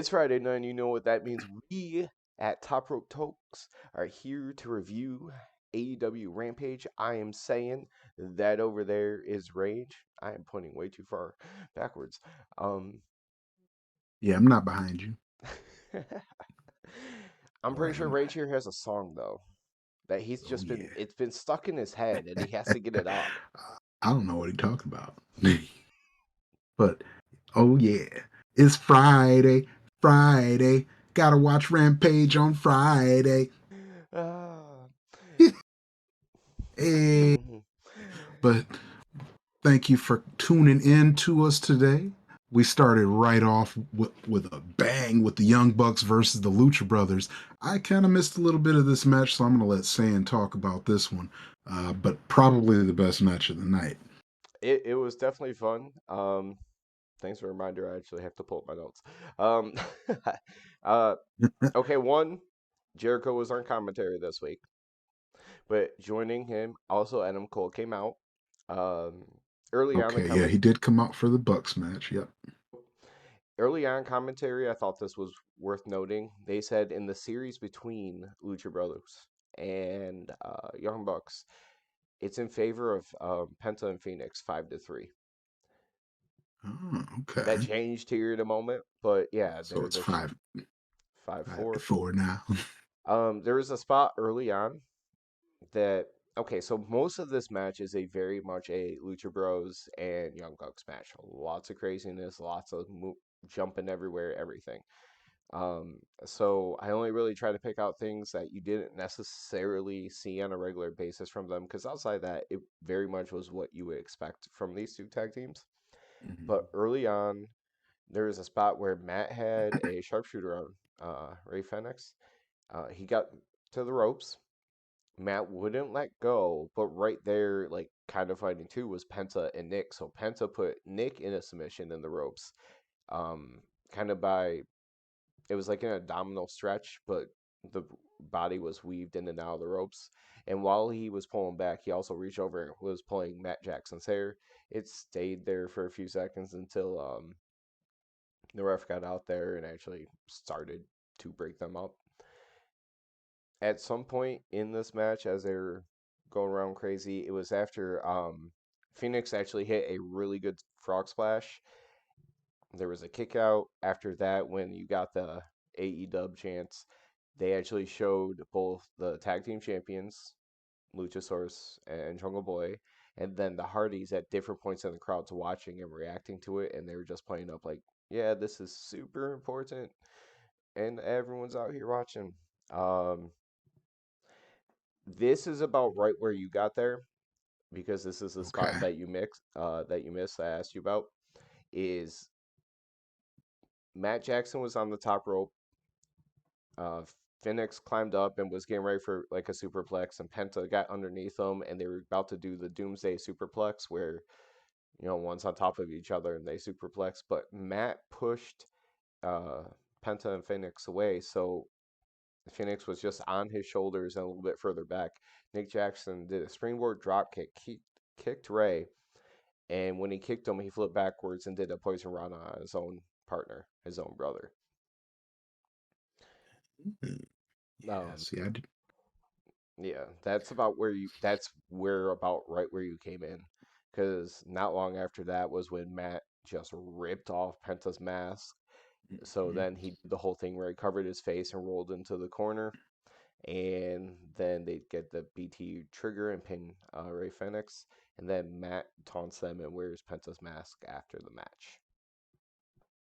It's Friday night, and you know what that means. We at Top Rope Tokes are here to review AEW Rampage. I am saying that over there is Rage. I am pointing way too far backwards. Um, Yeah, I'm not behind you. I'm Or pretty sure am Rage I? here has a song though that he's Oh just yeah. it's been stuck in his head, and he has to get it off. I don't know what he talking about. But oh yeah. It's Friday. Friday. Gotta watch Rampage on Friday. Ah. Hey. But thank you for tuning in to us today. We started right off with a bang with the Young Bucks versus the Lucha Brothers. I kind of missed a little bit of this match, so I'm going to let San talk about this one. But probably the best match of the night. It was definitely fun. Thanks for a reminder. I actually have to pull up my notes. Um, uh, okay, one, Jericho was on commentary this week, but joining him, also Adam Cole came out. Um, early on the Okay, yeah, comment, he did come out for the Bucks match. Yep. early on commentary, I thought this was worth noting. They said in the series between Lucha Brothers and Young Bucks, it's in favor of Penta and Phoenix 5-3. Oh, That okay. changed here in a moment, but yeah, So it's they're five five to four. four now. There was a spot early on that okay, so most of this match is a very much a Lucha Bros and Young Bucks match. Lots of craziness, lots of jumping everywhere, everything. So I only really try to pick out things that you didn't necessarily see on a regular basis from them, because outside that, it very much was what you would expect from these two tag teams. But Mhm. early on, there was a spot where Matt had a sharpshooter on Ray Fenix. He got to the ropes. Matt wouldn't let go, but right there, like kind of fighting too, was Penta and Nick. So Penta put Nick in a submission in the ropes, um, kind of by it was like an abdominal stretch, but the body was weaved in and out of the ropes. And while he was pulling back, he also reached over and was pulling Matt Jackson's hair. It stayed there for a few seconds until the ref got out there and actually started to break them up. At some point in this match, as they're going around crazy, it was after Phoenix actually hit a really good frog splash. There was a kick out. After that, when you got the AEW chants, they actually showed both the tag team champions, Luchasaurus and Jungle Boy, and then the Hardys at different points in the crowds watching and reacting to it, and they were just playing up like, yeah, this is super important, and everyone's out here watching. Um, this is about right where you got there because this is the spot Okay. that you missed. I asked you about is Matt Jackson was on the top rope. Uh, Phoenix climbed up and was getting ready for like a superplex, and Penta got underneath him, and they were about to do the Doomsday superplex where one's on top of each other and they superplex. But Matt pushed uh, Penta and Phoenix away, so Phoenix was just on his shoulders and a little bit further back. Nick Jackson did a springboard drop kick, kicked Ray, and when he kicked him, he flipped backwards and did a poison rana on his own partner, his own brother. Mm. Yeah. Um, See, I did. yeah, that's about where you. That's where about right where you came in, because not long after that was when Matt just ripped off Penta's mask. So Mhm. then he did the whole thing where he covered his face and rolled into the corner, and then they get the BT trigger and pin Ray Fenix, and then Matt taunts them and wears Penta's mask after the match.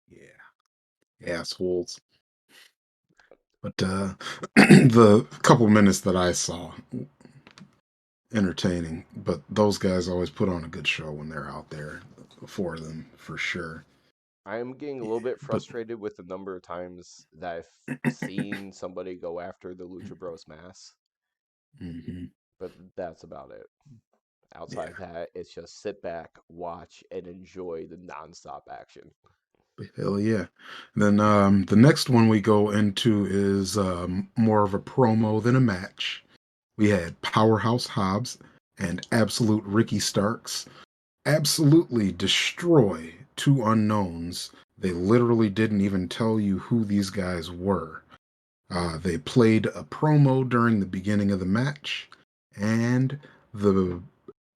Yeah. Assholes. But the couple minutes that I saw, entertaining. But those guys always put on a good show when they're out there for them, for sure. I am getting a Yeah. little bit But frustrated with the number of times that I've seen somebody go after the Lucha Bros mask, hmm but that's about it. Outside of yeah, that, it's just sit back, watch, and enjoy the nonstop action. hell yeah. Then the next one we go into is more of a promo than a match. We had Powerhouse Hobbs and Absolute Ricky Starks absolutely destroy two unknowns They literally didn't even tell you who these guys were. They played a promo during the beginning of the match, and the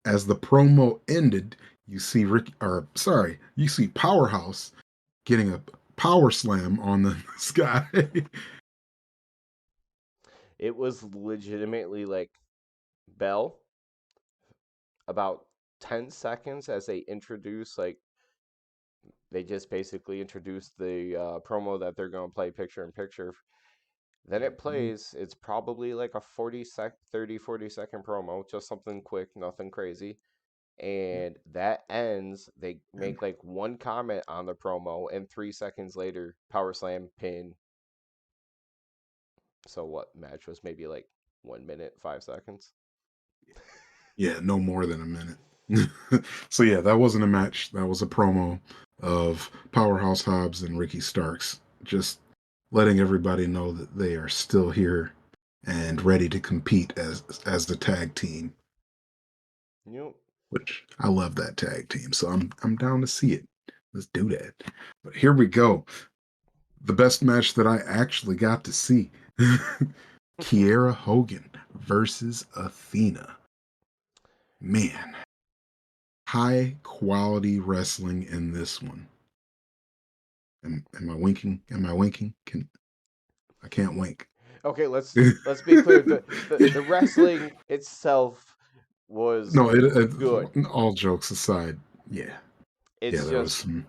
as the promo ended, you see you see Powerhouse getting a power slam on this guy. It was legitimately like Bell about 10 seconds as they introduce like they just basically introduced the promo that they're going to play picture in picture. Then it Mhm. plays. It's probably like a 30-40 second promo, just something quick, nothing crazy. And that ends. They And make like one comment on the promo, and 3 seconds later, power slam, pin. So what match was maybe like 1 minute, 5 seconds? yeah, no more than a minute. So yeah, that wasn't a match. That was a promo of Powerhouse Hobbs and Ricky Starks, just letting everybody know that they are still here and ready to compete as the tag team. Yep. Which I love that tag team, so I'm down to see it. Let's do that. But here we go. The best match that I actually got to see. Kiera Hogan versus Athena. Man, high quality wrestling in this one. Am I winking? Am I winking? I can't wink. Okay, let's be clear. The wrestling itself was No, good. all jokes aside, yeah, yeah, It's there was just some,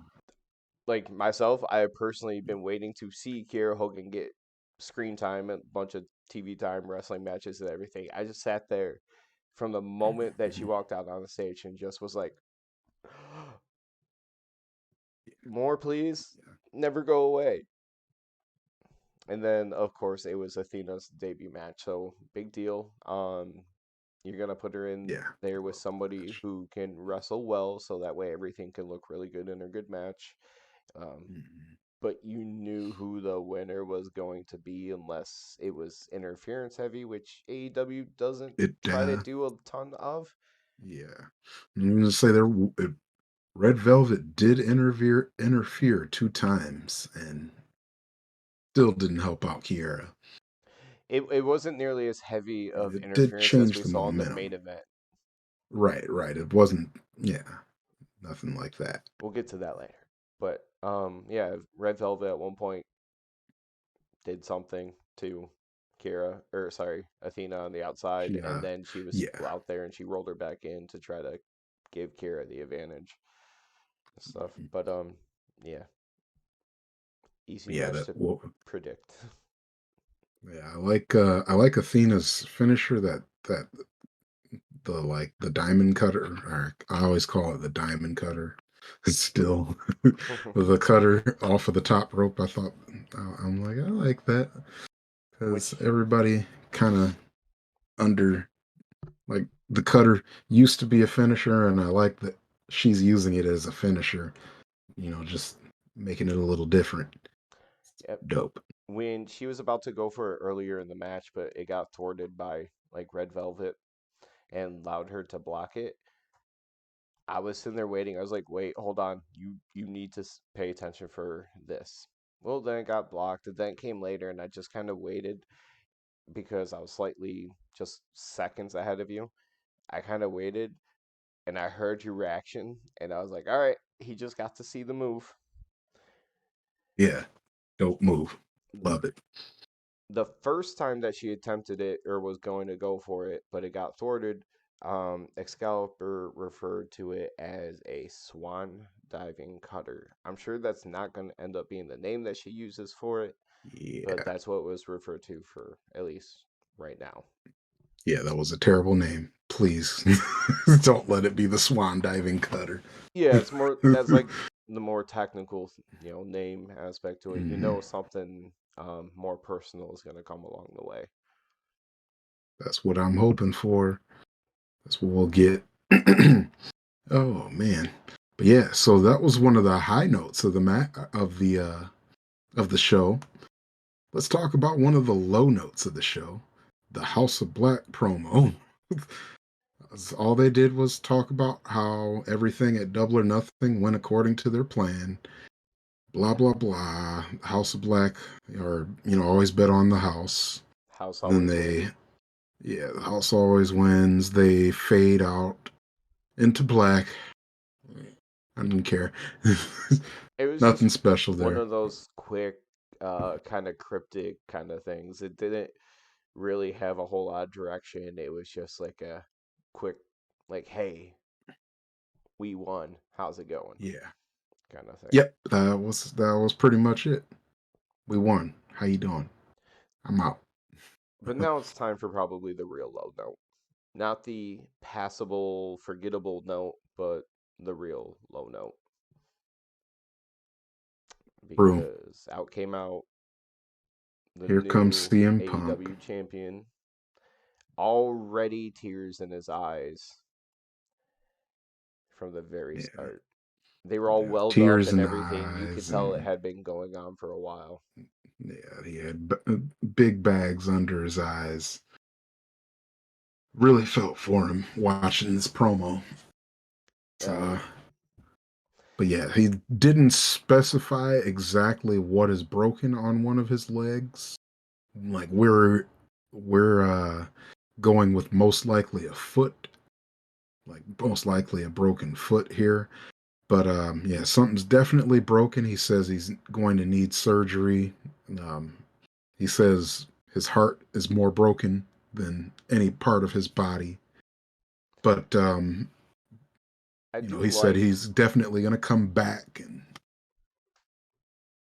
like myself, I have personally been waiting to see Kiera Hogan get screen time, a bunch of TV time, wrestling matches, and everything. I just sat there from the moment that she walked out on the stage and just was like, "More, please, never go away." And then, of course, it was Athena's debut match, so big deal. You're gonna put her in yeah, there I with love that somebody match. who can wrestle well, so that way everything can look really good in a good match. Um, Mhm. but you knew who the winner was going to be unless it was interference heavy, which AEW doesn't It, try to do a ton of. yeah, I'm gonna say Red Velvet did interfere two times and still didn't help out Kiera. It wasn't nearly as heavy of It did interference as change we the saw in the main momentum. event. Right, right. It wasn't, yeah, nothing like that. We'll get to that later. But yeah, Red Velvet at one point did something to Kira, or sorry, Athena on the outside, She, and then she was yeah, still out there and she rolled her back in to try to give Kira the advantage and stuff. mhm. But yeah, easy Yeah. match to predict. Yeah, I like Athena's finisher. The diamond cutter. Or I always call it the diamond cutter. It's still the cutter off of the top rope. I'm like I like that because Which, everybody kind of under like the cutter used to be a finisher, and I like that she's using it as a finisher. Just making it a little different. yep, Dope. when she was about to go for it earlier in the match, but it got thwarted by like Red Velvet and allowed her to block it. I was sitting there waiting. I was like, "Wait, hold on. You need to pay attention for this." Well, then it got blocked. And then it came later, and I just kind of waited because I was slightly just seconds ahead of you. I kind of waited, and I heard your reaction, and I was like, "All right, he just got to see the move." Yeah, dope move. Love it. The first time that she attempted it or was going to go for it, but it got thwarted, Excalibur referred to it as a swan diving cutter. I'm sure that's not going to end up being the name that she uses for it, but Yeah. that's what it was referred to for at least right now. Yeah, that was a terrible name. Please don't let it be the swan diving cutter. Yeah, it's more that's like the more technical, name aspect to it. You Mhm. know, something more personal is going to come along the way. That's what I'm hoping for. That's what we'll get. Oh man. But yeah, so that was one of the high notes of the show. Let's talk about one of the low notes of the show. The House of Black promo. All they did was talk about how everything at Double or Nothing went according to their plan. blah blah blah. House of Black, or always bet on the house. House And then always wins. yeah, the house always wins. They fade out into black. I didn't care. It was Nothing just special one there. of those quick, kind of cryptic kind of things. It didn't really have a whole lot of direction. It was just like a quick, like, hey, we won. How's it going? Yeah. Kind of thing. Yep. That was pretty much it. We won. How you doing? I'm out. But now it's time for probably the real low note. Not the passable, forgettable note, but the real low note. True. Because out came out the Here comes new CM Punk. AEW champion. Already tears in his eyes from the very Yeah. start. They were all Yeah. welled up Tears and in the everything. You could eyes, tell it and had been going on for a while. yeah, he had big bags under his eyes. Really felt for him watching this promo. Uh, Uh, but yeah, he didn't specify exactly what is broken on one of his legs. Like we're going with most likely a foot, like most likely a broken foot here. But yeah, something's definitely broken. He says he's going to need surgery. Um, he says his heart is more broken than any part of his body. But I do he said like he's definitely going to come back and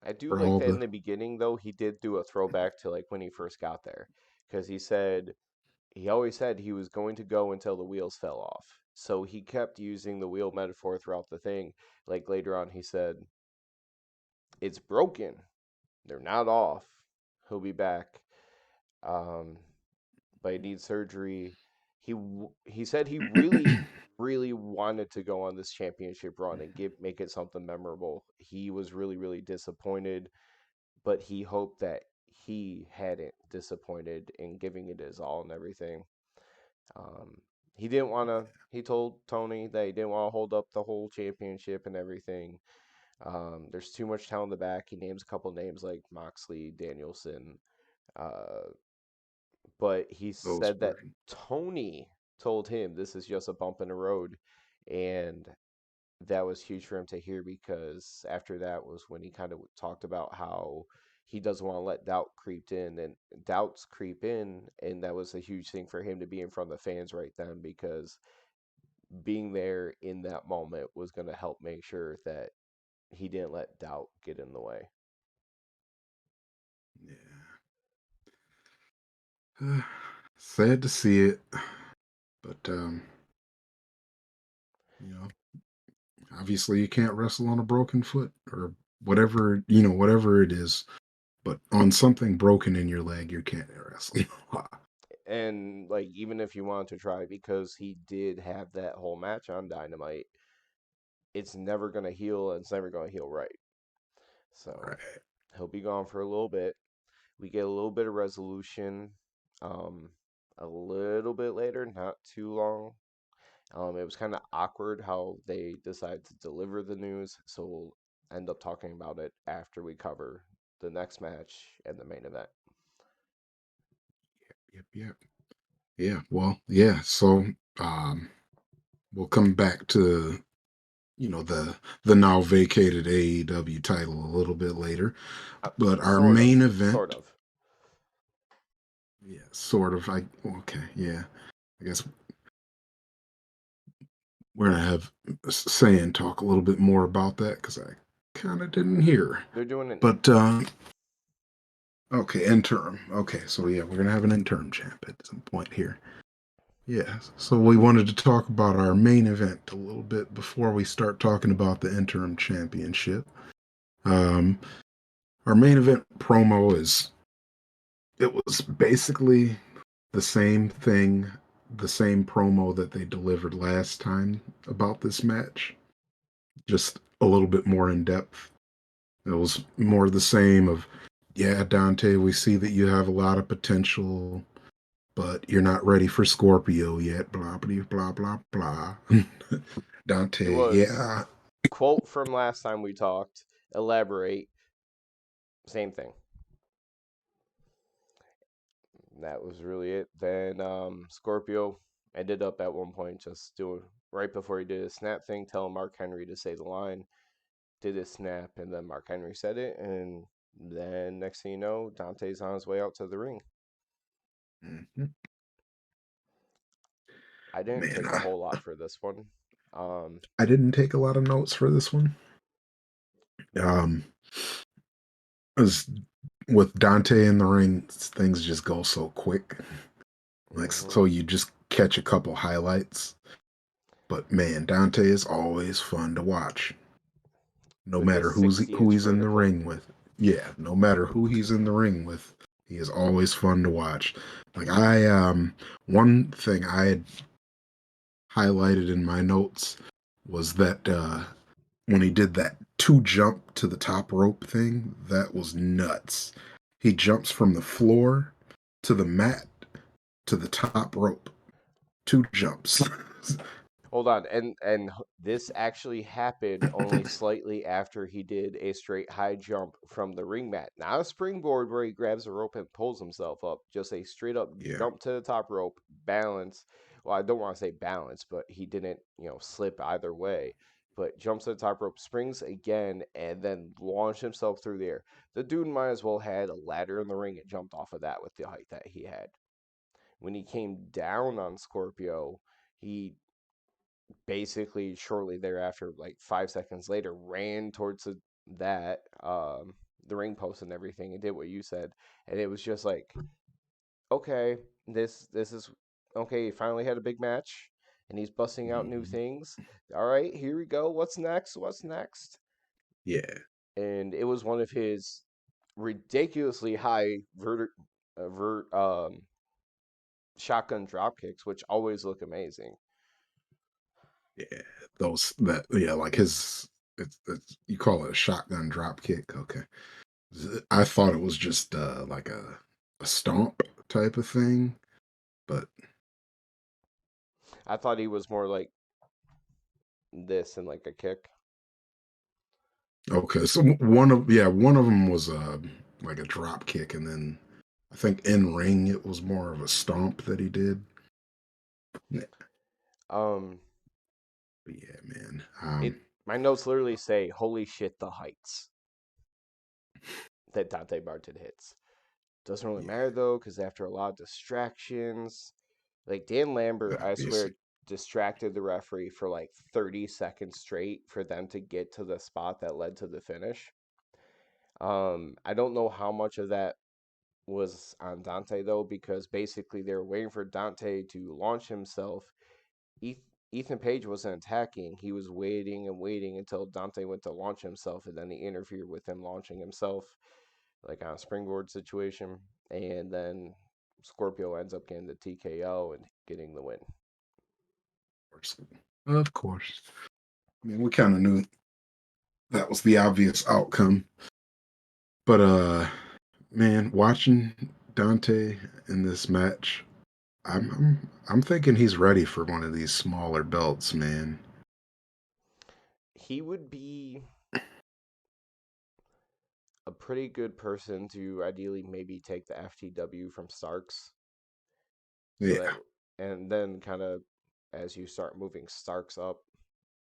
I do for like all that in the the beginning though he did do a throwback to like when he first got there because he always said he was going to go until the wheels fell off. So he kept using the wheel metaphor throughout the thing. Like later on he said it's broken. They're not off. He'll be back. Um but he needs surgery. He said he really wanted to go on this championship run and give make it something memorable. He was really disappointed, but he hoped that he hadn't disappointed in giving it his all and everything. Um, he didn't want to. He told Tony that he didn't want to hold up the whole championship and everything. There's too much talent in the back. He names a couple names like Moxley, Danielson, uh, but he those said that versions. Tony told him this is just a bump in the road, and that was huge for him to hear because after that was when he kind of talked about how he doesn't want to let doubt creep in and doubts creep in, and that was a huge thing for him to be in front of the fans right then because being there in that moment was going to help make sure that he didn't let doubt get in the way. Yeah. Sad to see it, but you know, obviously you can't wrestle on a broken foot or whatever it is. But on something broken in your leg, you can't wrestle. And like even if you wanted to try because he did have that whole match on Dynamite, it's never going to heal and it's never going to heal right. So Right. he'll be gone for a little bit. We get a little bit of resolution um, a little bit later, not too long. It was kind of awkward how they decided to deliver the news, so we'll end up talking about it after we cover the next match and the main event. Yep. Yeah. Well, yeah. So um, we'll come back to the now vacated AEW title a little bit later, but our main Sort event, of. yeah, sort of. Okay, yeah. I guess we're gonna have Sand talk a little bit more about that because I kind of didn't hear. They're doing an But okay, interim. Okay, so yeah, we're gonna have an interim champ at some point here. Yeah, so we wanted to talk about our main event a little bit before we start talking about the interim championship. Um, our main event promo it was basically the same thing, the same promo that they delivered last time about this match, just a little bit more in depth. It was more the same of, yeah, Dante, we see that you have a lot of potential, but you're not ready for Scorpio yet, blah, blah, blah, blah, blah. It Dante, was yeah, quote from last time we talked. elaborate. Same thing. That was really it. Then Scorpio ended up at one point just doing right before he did his snap thing, telling Mark Henry to say the line, did his snap, and then Mark Henry said it, and then next thing you know, Dante's on his way out to the ring. Mhm. I didn't Man, take a whole lot for this one. Um, I didn't take a lot of notes for this one. Um, as with Dante in the ring, things just go so quick. Like, mhm. so you just catch a couple highlights. But man, Dante is always fun to watch. No With his matter 60 who inch he's in the vertical. ring with. Yeah, no matter who he's in the ring with, he is always fun to watch. Like one thing I had highlighted in my notes was that when he did that two jump to the top rope thing, that was nuts. He jumps from the floor to the mat to the top rope. Two jumps. Hold on, this actually happened only slightly after he did a straight high jump from the ring mat. Not a springboard where he grabs a rope and pulls himself up, just a straight up Yeah. jump to the top rope, balance. Well, I don't want to say balance, but he didn't, slip either way. But jumps to the top rope, springs again, and then launched himself through the air. The dude might as well had a ladder in the ring and jumped off of that with the height that he had. When he came down on Scorpio, he basically shortly thereafter, like 5 seconds later, ran towards the ring post and everything, and did what you said, and it was just like, okay, this is okay. He finally had a big match, and he's busting out new Mhm. things. All right, here we go. What's next? What's next? Yeah. And it was one of his ridiculously high shotgun drop kicks, which always look amazing. Yeah. Those that yeah, like his it's you call it a shotgun drop kick. Okay. I thought it was just like a stomp type of thing, but I thought he was more like this and like a kick. okay. So one of them was like a drop kick, and then I think in ring it was more of a stomp that he did. Yeah, Um, but yeah, man. it my notes literally say, "Holy shit, the heights that Dante Martin hits." Doesn't really Yeah, matter though, because after a lot of distractions, like Dan Lambert, I obviously. swear, distracted the referee for like 30 seconds straight for them to get to the spot that led to the finish. I don't know how much of that was on Dante though, because basically they were waiting for Dante to launch himself. Ethan Page wasn't attacking. He was waiting and waiting until Dante went to launch himself, and then he interfered with him launching himself, like on a springboard situation. And then Scorpio ends up getting the TKO and getting the win. Of course. I mean, we kind of knew that was the obvious outcome. But man, watching Dante in this match, I'm thinking he's ready for one of these smaller belts, man. He would be a pretty good person to ideally maybe take the FTW from Starks. So that, Yeah. and then kind of as you start moving Starks up,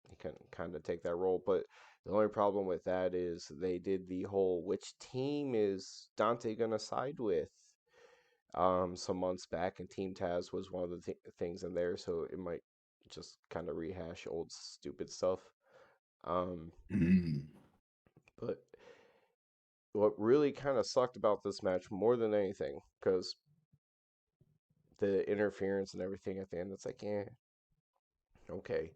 he can kind of take that role. But the only problem with that is they did the whole which team is Dante gonna side with some months back, and Team Taz was one of the things in there, so it might just kind of rehash old stupid stuff. Um, Mm, but what really kind of sucked about this match more than anything, because the interference and everything at the end, it's like, yeah, okay.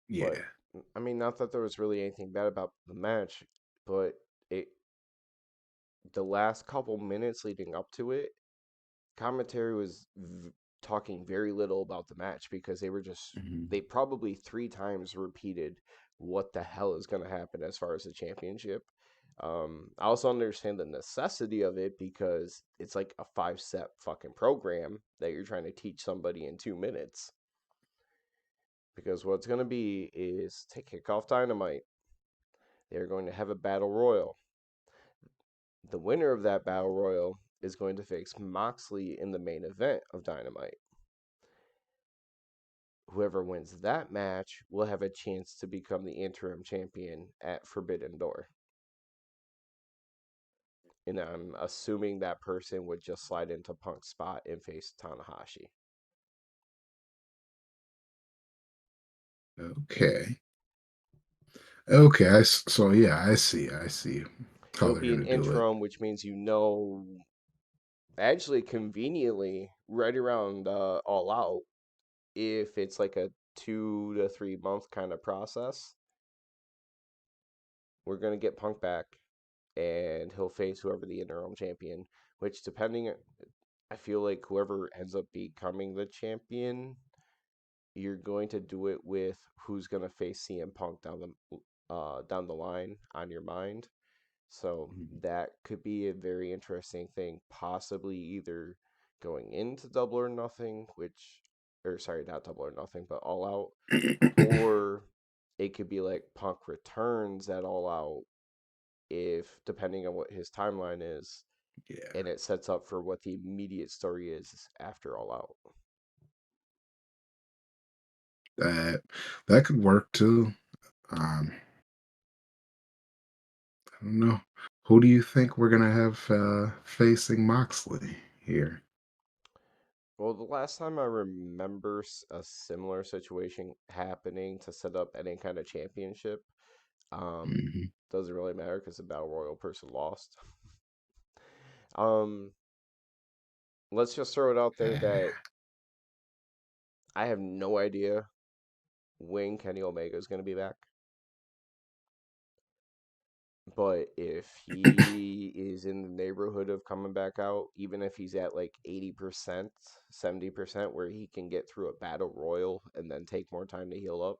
But yeah. I mean, not that there was really anything bad about the match, but it the last couple minutes leading up to it, commentary was talking very little about the match because Mhm. they probably three times repeated what the hell is going to happen as far as the championship. I also understand the necessity of it because it's like a 5 step fucking program that you're trying to teach somebody in 2 minutes. Because what it's going to be is take kickoff dynamite. They're going to have a battle royal. The winner of that battle royal is going to face Moxley in the main event of Dynamite. Whoever wins that match will have a chance to become the interim champion at Forbidden Door. And I'm assuming that person would just slide into Punk's spot and face Tanahashi. Okay. Okay. So yeah, I see how It'll they're be an gonna do it. interim, which means actually conveniently, right around All Out, if it's like a 2 to 3 month kind of process, we're gonna get Punk back, and he'll face whoever the interim champion. Which, I feel like whoever ends up becoming the champion, you're going to do it with who's gonna face CM Punk down the line on your mind. So Mhm. that could be a very interesting thing, possibly either going into Double or Nothing, or sorry, not Double or Nothing, but All Out, or it could be like Punk returns at All Out, if depending on what his timeline is, Yeah, and it sets up for what the immediate story is after All Out. that that could work too. Um, I don't know. Who do you think we're gonna have facing Moxley here? Well, the last time I remember a similar situation happening to set up any kind of championship, um, Hmm. doesn't really matter because the Battle Royal person lost. Um, let's just throw it out there that I have no idea when Kenny Omega is going to be back. But if he is in the neighborhood of coming back out, even if he's at like 80%, 70%, where he can get through a battle royal and then take more time to heal up.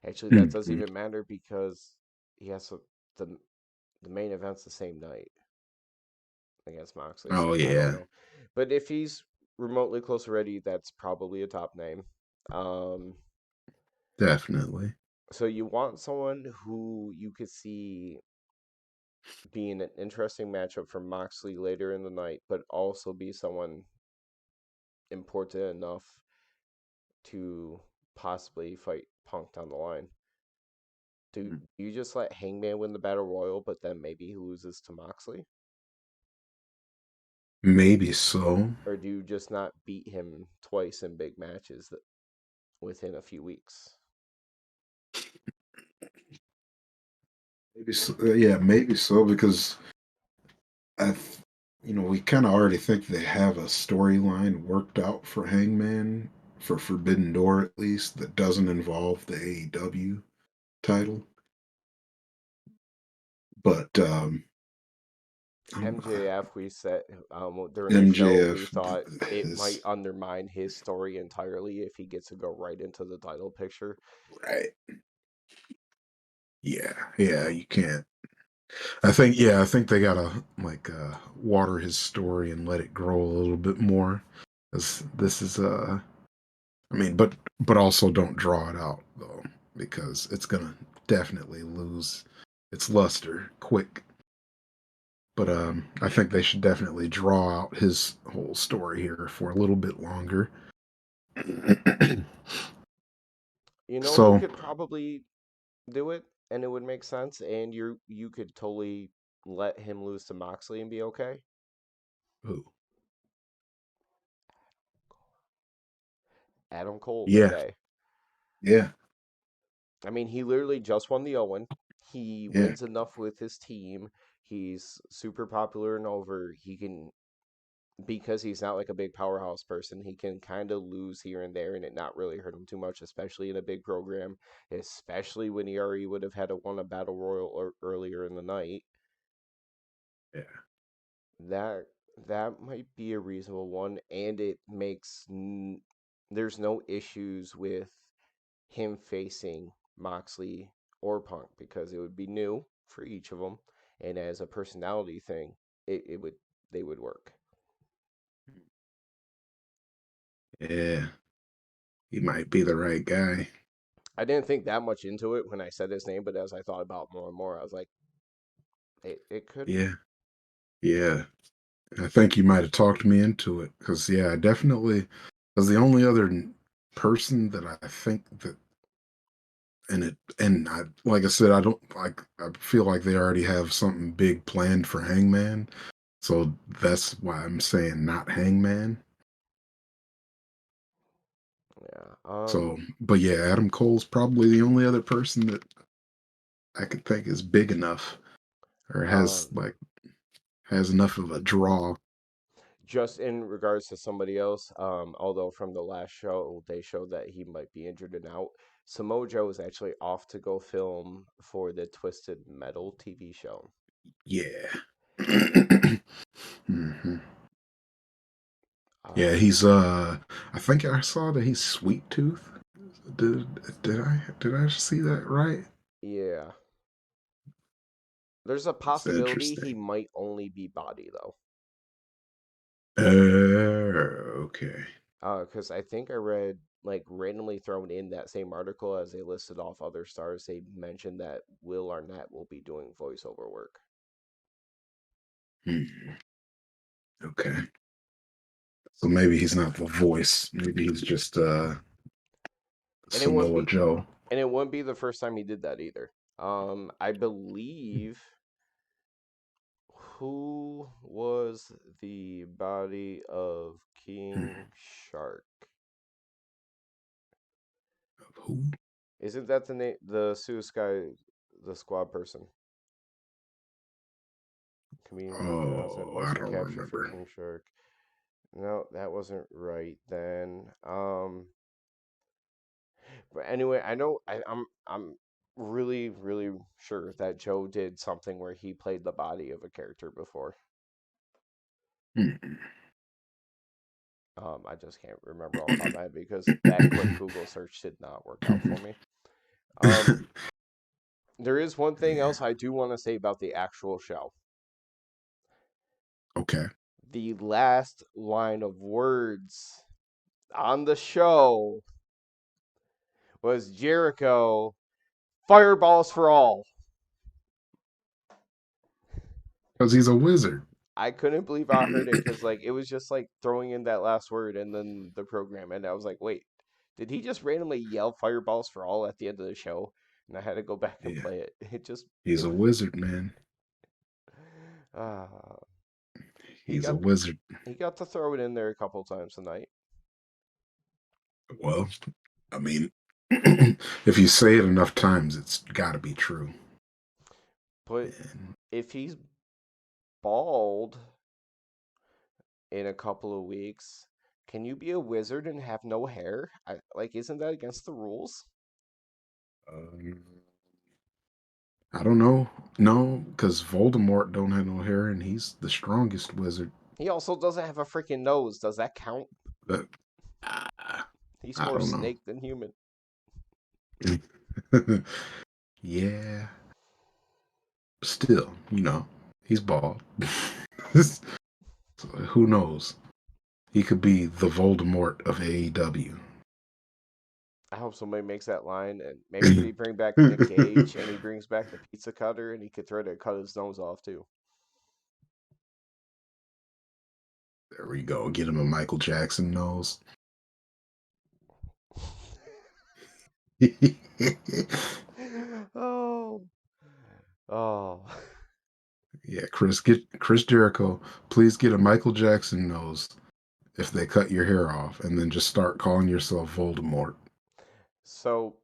Actually, that doesn't Hmm. even matter because he has the the main event's the same night against Moxley, Oh so I don't yeah, know. But if he's remotely close already, that's probably a top name. Um, definitely. so you want someone who you could see being an interesting matchup for Moxley later in the night, but also be someone important enough to possibly fight Punk down the line. Do you just let Hangman win the Battle Royal, but then maybe he loses to Moxley? Maybe so. Or do you just not beat him twice in big matches within a few weeks? Maybe so, yeah, maybe so because I, th- we kind of already think they have a storyline worked out for Hangman for Forbidden Door at least that doesn't involve the AEW title. But MJF, we said during the show, we MJF thought it might is undermine his story entirely if he gets to go right into the title picture. right. Yeah, yeah, you can't. I think they gotta like water his story and let it grow a little bit more. 'Cause this is I mean, but also don't draw it out though, because it's gonna definitely lose its luster quick. But I think they should definitely draw out his whole story here for a little bit longer. You know who So, could probably do it and it would make sense, and you could totally let him lose to Moxley and be okay? ooh, Adam Cole yeah, today. yeah, I mean, he literally just won the Owen. He yeah, wins enough with his team. He's super popular and over. He can, because he's not like a big powerhouse person, he can kind of lose here and there and it not really hurt him too much, especially in a big program, especially when he already would have had won a battle royal earlier in the night. yeah. That that might be a reasonable one, and there's no issues with him facing Moxley or Punk because it would be new for each of them, and as a personality thing, it would they would work. Yeah, he might be the right guy. I didn't think that much into it when I said his name, but as I thought about it more and more, I was like, it could be. Yeah, yeah. I think you might have talked me into it because, yeah, I definitely was the only other person that I think that, and I, like I said, I don't like, I feel like they already have something big planned for Hangman. So that's why I'm saying not Hangman. Yeah. So, but yeah, Adam Cole's probably the only other person that I could think is big enough or has Um, like has enough of a draw. just in regards to somebody else, although from the last show they showed that he might be injured and out, Samoa Joe is actually off to go film for the Twisted Metal TV show. Yeah. hmm Yeah, Um, he's I think I saw that he's sweet tooth. Did I see that right? yeah, there's a That's possibility he interesting. might only be body though. Okay. Because I think I read like randomly thrown in that same article as they listed off other stars, they mentioned that Will Arnett will be doing voiceover work, Hmm. Okay. So maybe he's not the voice. Maybe he's just and it wouldn't Samoa be Joe. and it wouldn't be the first time he did that either. I believe who was the body of Hmm. King Shark? Who? Isn't that the name? The Sky, the squad person, comedian who pronounced that Oh, I motion don't capture for remember. King Shark. No, that wasn't right then. But anyway, I know I'm really sure that Joe did something where he played the body of a character before. Hmm. I just can't remember off the top of my head because that quick Google search did not work out for me. Um, there is one thing Yeah. else I do want to say about the actual show. Okay. The last line of words on the show was Jericho, fireballs for all. Because he's a wizard. I couldn't believe I heard it because like it was just like throwing in that last word and then the program, and I was like, wait, did he just randomly yell "fireballs for all" at the end of the show? And I had to go back and Yeah. play it. It just He's it a was. wizard, man. Uh, he He's a got wizard. he got to throw it in there a couple times tonight, Well, I mean, if you say it enough times, it's got to be true. but And if he's bald in a couple of weeks, can you be a wizard and have no hair? Like, isn't that against the rules? um, I don't know. No, because Voldemort don't have no hair, and he's the strongest wizard. He also doesn't have a freaking nose. Does that count? But ah, He's I more don't snake than human. know. Yeah, still, he's bald. So who knows? He could be the Voldemort of AEW. I hope somebody makes that line, and maybe they bring back Nick Gage, and he brings back the pizza cutter, and he could throw to cut his nose off too. There we go. Get him a Michael Jackson nose. Oh, oh. Yeah, get Chris Jericho. Please get a Michael Jackson nose if they cut your hair off, and then just start calling yourself Voldemort. So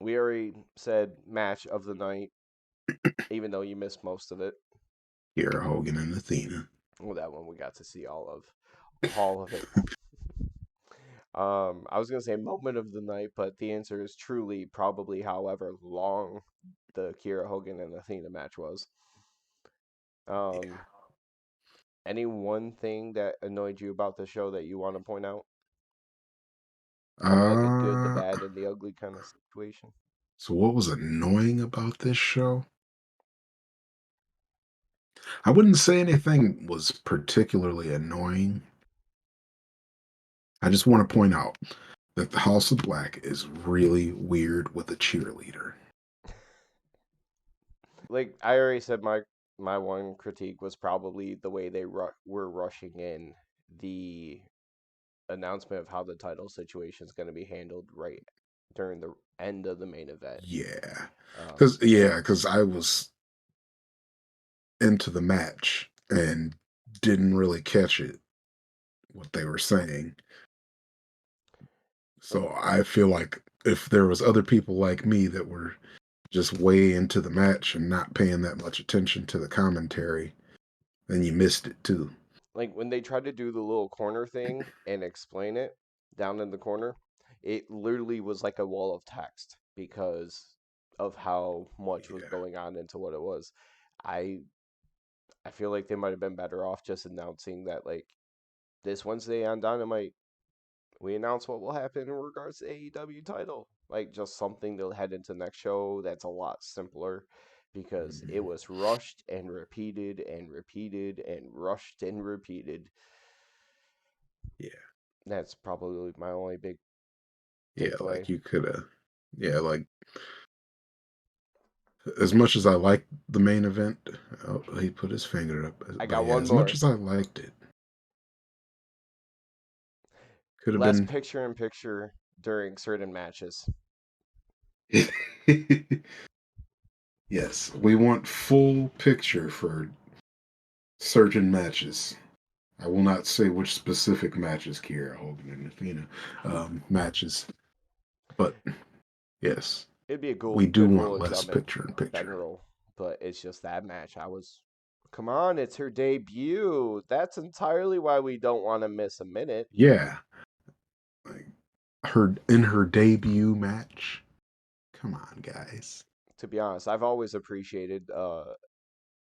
we already said match of the night, even though you missed most of it. Kiera Hogan and Athena. Well, that one we got to see all of it. I was gonna say moment of the night, but the answer is truly probably however long the Kira Hogan and Athena match was. Yeah. Um, any one thing that annoyed you about the show that you want to point out? Kind of like the good, the Uh, bad, and the ugly kind of situation. so what was annoying about this show? I wouldn't say anything was particularly annoying. I just want to point out that the House of Black is really weird with a cheerleader. Like I already said, my one critique was probably the way they were rushing in the announcement of how the title situation is going to be handled right during the end of the main event. Yeah, Um, because I was into the match and didn't really catch it what they were saying. like So I feel like if there was other people like me that were just way into the match and not paying that much attention to the commentary, then you missed it too. like when they tried to do the little corner thing and explain it down in the corner, it literally was like a wall of text because of how much was Yeah, going on into what it was. I I feel like they might have been better off just announcing that like this Wednesday on Dynamite we announce what will happen in regards to AEW title. Like just something to head into next show that's a lot simpler because it mhm, was rushed and repeated and repeated and rushed and repeated. yeah, That's probably my only big yeah. takeaway. Like you could have, yeah. Like as much as I liked the main event, oh, he put his finger up. I But got yeah, one as much more. as I liked it, could have Less been. picture in picture during certain matches. Yes, we want full picture for certain matches. I will not say which specific matches, Kiera Hogan and Athena matches, but yes, It'd be a we do good want rule of less thumb in picture in picture. general, but it's just that match. I was, come on, it's her debut. That's entirely why we don't want to miss a minute. Yeah, like her debut match. Come on, guys. To be honest, I've always appreciated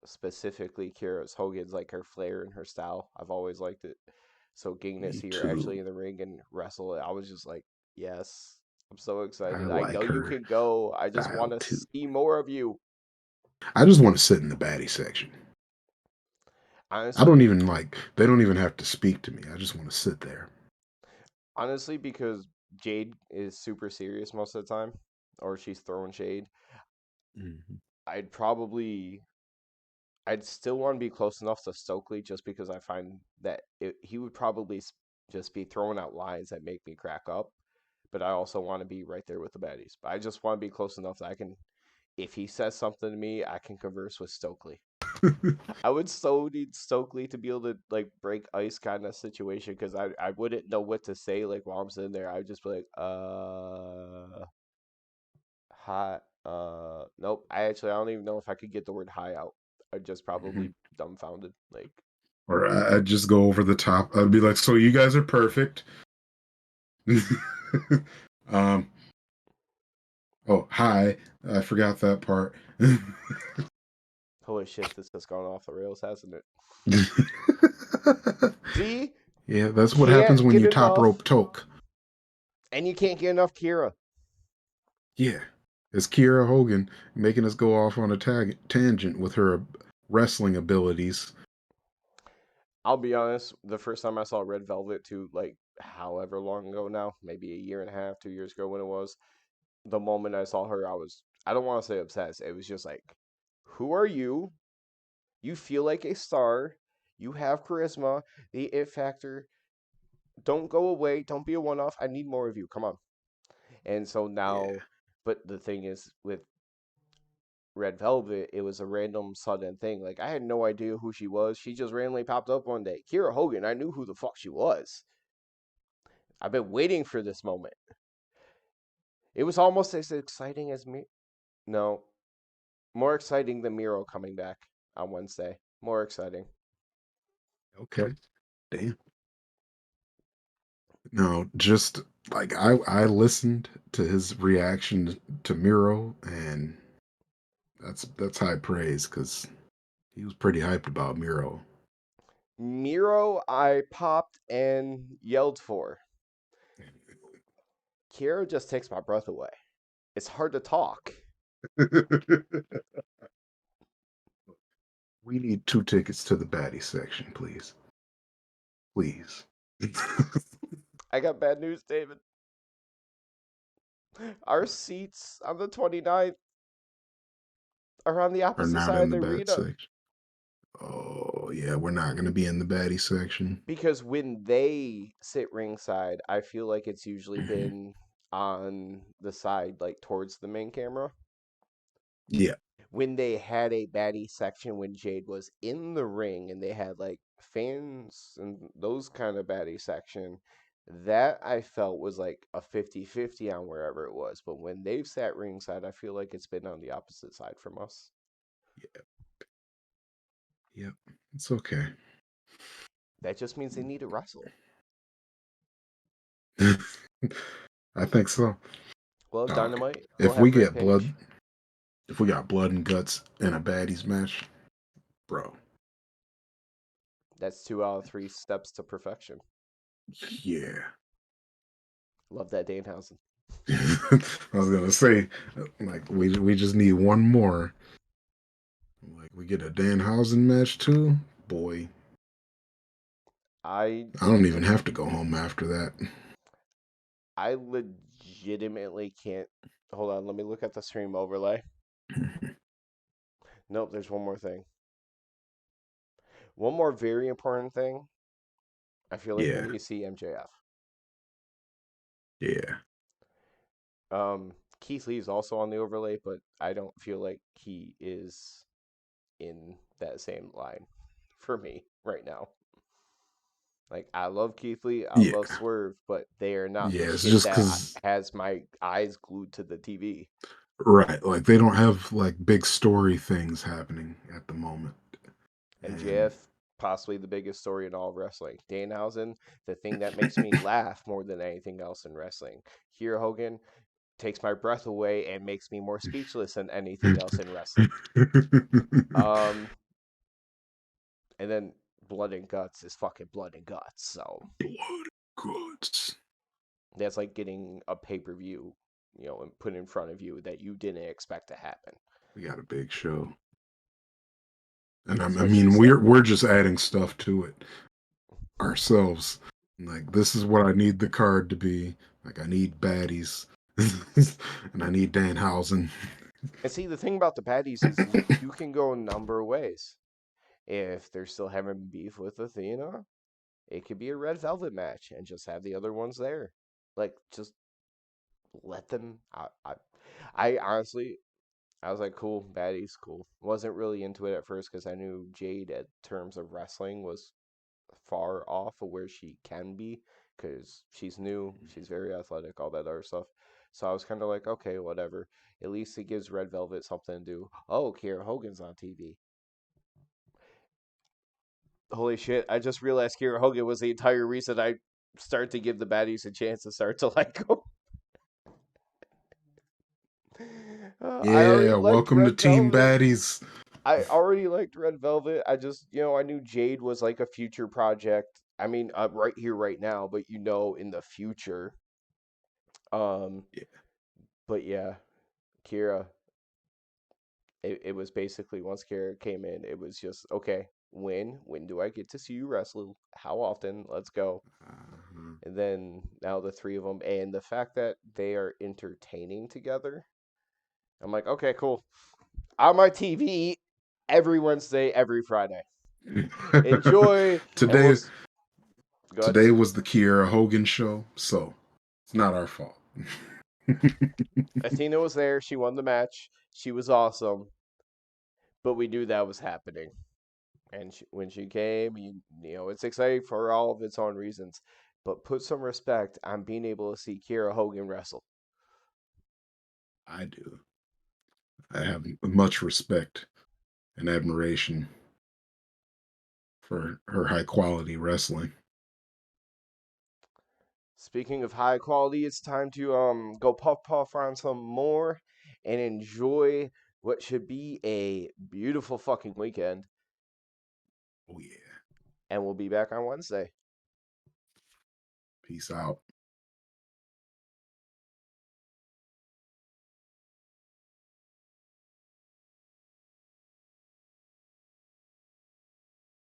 specifically Kira's Hogan's like her flair and her style. I've always liked it. So getting to Me see her actually too. in the ring and wrestle, I was just like, yes, I'm so I excited. I know like you her can go. I just want style to too. see more of you. I just want to sit in the baddie section. I don't Honestly, even like. They don't even have to speak to me. I just want to sit there. honestly, because Jade is super serious most of the time, or she's throwing shade. Mhm. I'd probably I'd still want to be close enough to Stokely just because I find that he would probably just be throwing out lines that make me crack up. But I also want to be right there with the baddies. But I just want to be close enough that I can, if he says something to me, I can converse with Stokely. I would so need Stokely to be able to like break ice kind of situation because I wouldn't know what to say like while I'm sitting there. I'd just be like, hi, nope. I don't even know if I could get the word hi out. I'd just probably Mhm. dumbfounded. Like, Or I'd just go over the top. I'd be like, "So you guys are perfect." um. Oh, hi. I forgot that part. holy shit, this has gone off the rails, hasn't it? See, Yeah, that's what happens can't when get you top enough, rope toke. and you can't get enough Kira. Yeah, it's Kiera Hogan making us go off on a tangent with her wrestling abilities. I'll be honest, the first time I saw Red Velvet, to like however long ago now, maybe a year and a half, 2 years ago when it was, the moment I saw her, I don't want to say obsessed. It was just like, who are you? You feel like a star. You have charisma, the it factor. Don't go away. Don't be a one off. I need more of you. Come on. And so Yeah. now, but the thing is, with Red Velvet, it was a random sudden thing. Like, I had no idea who she was. She just randomly popped up one day. Kira Hogan, I knew who the fuck she was. I've been waiting for this moment. It was almost as exciting as me. No, more exciting than Miro coming back on Wednesday. More exciting. Okay. Damn. No, just like I listened to his reaction to Miro, and that's high praise because he was pretty hyped about Miro. Miro, I popped and yelled for. Kira just takes my breath away. It's hard to talk. We need 2 tickets to the baddie section, please. Please. I got bad news, David. Our seats on the 29th are on the Are opposite not side in of the the bad arena. section. Oh yeah, we're not gonna be in the baddie section. Because when they sit ringside, I feel like it's usually Hmm. been on the side, like towards the main camera. Yeah, When they had a baddie section when Jade was in the ring and they had like fans and those kind of baddie section, that I felt was like a 50-50 on wherever it was. But when they've sat ringside, I feel like it's been on the opposite side from us. yep, it's okay. That just means they need to wrestle. I think so. Well, Dog. Dynamite, we'll If we have get blood, Rampage. if we got blood and guts in a baddies match, bro, That's 2 out of 3 steps to perfection. yeah. Love that Danhausen. I was gonna say, like, we just need one more. Like, we get a Danhausen match too. Boy, I I don't even have to go home after that. I legitimately can't. Hold on, let me look at the stream overlay. Nope, there's one more thing. One more very important thing. I feel like we Yeah, need to see MJF. yeah, Keith Lee is also on the overlay, but I don't feel like he is in that same line for me right now. Like I love Keith Lee, I love yeah, Swerve, but they are not the yeah. It's shit just that because, has my eyes glued to the TV. right? Like, they don't have like big story things happening at the moment, and MJF, possibly the biggest story in all of wrestling. Danhausen, the thing that makes me laugh more than anything else in wrestling. Here Hogan takes my breath away and makes me more speechless than anything else in wrestling. Um, and then Blood and Guts is fucking Blood and Guts. So blood guts. that's like getting a pay per view, and put in front of you that you didn't expect to happen. We got a big show, and I Especially mean, start. we're just adding stuff to it ourselves. Like, this is what I need the card to be. Like, I need baddies, and I need Danhausen. And see, the thing about the baddies is you can go a number of ways. If they're still having beef with Athena, it could be a red velvet match and just have the other ones there. Like, just let them. I honestly, I was like, cool, baddies, cool. Wasn't really into it at first because I knew Jade, at terms of wrestling, was far off of where she can be because she's new, she's very athletic, all that other stuff. So I was kind of like, okay, whatever. At least it gives Red Velvet something to do. Oh, Kiera Hogan's on TV. Holy shit, I just realized Kiera Hogan was the entire reason I start to give the baddies a chance to start to like them. I already Yeah, liked welcome to Red Team Velvet. Baddies. I already liked Red Velvet. I just, I knew Jade was like a future project. I mean, right here, right now, but in the future. Um, Yeah, but yeah, Kira, it was basically once Kira came in, it was just, okay, when do I get to see you wrestle? How often? Let's go. uh-huh. And then now the three of them, and the fact that they are entertaining together, I'm like, okay, cool. On my TV every Wednesday, every Friday. Enjoy, and today go ahead. today was the Kiera Hogan show, so it's not our fault. Athena was there. She won the match. She was awesome, but we knew that was happening. And when she came, it's exciting for all of its own reasons. But put some respect on being able to see Kiera Hogan wrestle. I do. I have much respect and admiration for her high quality wrestling. Speaking of high quality, it's time to go puff puff on some more and enjoy what should be a beautiful fucking weekend. Oh yeah. And we'll be back on Wednesday. Peace out.